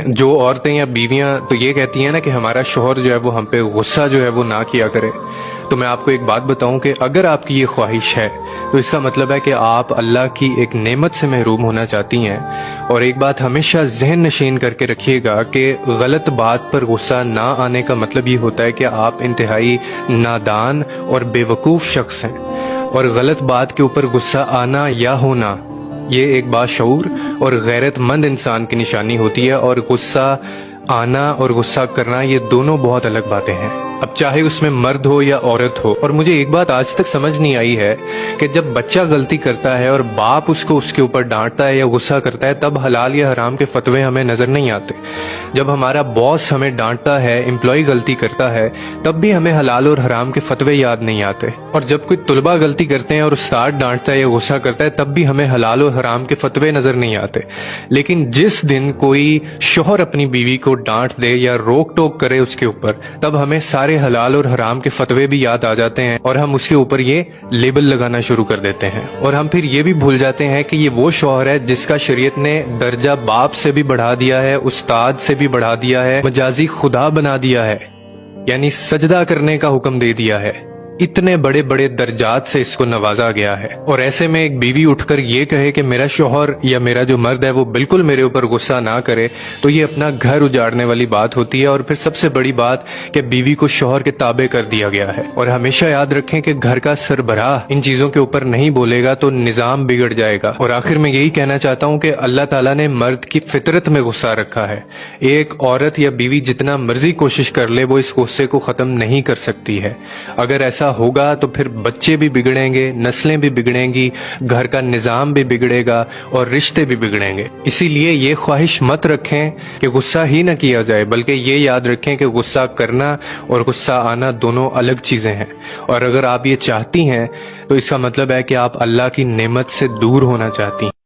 جو عورتیں یا بیویاں تو یہ کہتی ہیں نا کہ ہمارا شوہر جو ہے وہ ہم پہ غصہ جو ہے وہ نہ کیا کرے، تو میں آپ کو ایک بات بتاؤں کہ اگر آپ کی یہ خواہش ہے تو اس کا مطلب ہے کہ آپ اللہ کی ایک نعمت سے محروم ہونا چاہتی ہیں۔ اور ایک بات ہمیشہ ذہن نشین کر کے رکھیے گا کہ غلط بات پر غصہ نہ آنے کا مطلب یہ ہوتا ہے کہ آپ انتہائی نادان اور بے وقوف شخص ہیں، اور غلط بات کے اوپر غصہ آنا یا ہونا یہ ایک باشعور اور غیرت مند انسان کی نشانی ہوتی ہے، اور غصہ آنا اور غصہ کرنا یہ دونوں بہت الگ باتیں ہیں، اب چاہے اس میں مرد ہو یا عورت ہو۔ اور مجھے ایک بات آج تک سمجھ نہیں آئی ہے کہ جب بچہ غلطی کرتا ہے اور باپ اس کو اس کے اوپر ڈانٹتا ہے یا غصہ کرتا ہے تب حلال یا حرام کے فتوے ہمیں نظر نہیں آتے۔ جب ہمارا باس ہمیں ڈانٹتا ہے، امپلائی غلطی کرتا ہے، تب بھی ہمیں حلال اور حرام کے فتوے یاد نہیں آتے۔ اور جب کوئی طلبہ غلطی کرتے ہیں اور استاد ڈانٹتا ہے یا غصہ کرتا ہے تب بھی ہمیں حلال اور حرام کے فتوے نظر نہیں آتے۔ لیکن جس دن کوئی شوہر اپنی بیوی کو ڈانٹ دے یا روک ٹوک کرے اس کے اوپر، تب ہمیں سارے حلال اور حرام کے فتوے بھی یاد آ جاتے ہیں، اور ہم اس کے اوپر یہ لیبل لگانا شروع کر دیتے ہیں، اور ہم پھر یہ بھی بھول جاتے ہیں کہ یہ وہ شوہر ہے جس کا شریعت نے درجہ باپ سے بھی بڑھا دیا ہے، استاد سے بھی بڑھا دیا ہے، مجازی خدا بنا دیا ہے، یعنی سجدہ کرنے کا حکم دے دیا ہے۔ اتنے بڑے بڑے درجات سے اس کو نوازا گیا ہے، اور ایسے میں ایک بیوی اٹھ کر یہ کہے کہ میرا شوہر یا میرا جو مرد ہے وہ بالکل میرے اوپر غصہ نہ کرے، تو یہ اپنا گھر اجاڑنے والی بات ہوتی ہے۔ اور پھر سب سے بڑی بات کہ بیوی کو شوہر کے تابع کر دیا گیا ہے۔ اور ہمیشہ یاد رکھیں کہ گھر کا سربراہ ان چیزوں کے اوپر نہیں بولے گا تو نظام بگڑ جائے گا۔ اور آخر میں یہی کہنا چاہتا ہوں کہ اللہ تعالیٰ نے مرد کی فطرت میں غصہ رکھا ہے، ایک عورت یا بیوی جتنا مرضی کوشش کر لے وہ اس غصے کو ختم نہیں کر سکتی ہے۔ اگر ایسا ہوگا تو پھر بچے بھی بگڑیں گے، نسلیں بھی بگڑیں گی، گھر کا نظام بھی بگڑے گا اور رشتے بھی بگڑیں گے۔ اسی لیے یہ خواہش مت رکھیں کہ غصہ ہی نہ کیا جائے، بلکہ یہ یاد رکھیں کہ غصہ کرنا اور غصہ آنا دونوں الگ چیزیں ہیں۔ اور اگر آپ یہ چاہتی ہیں تو اس کا مطلب ہے کہ آپ اللہ کی نعمت سے دور ہونا چاہتی ہیں۔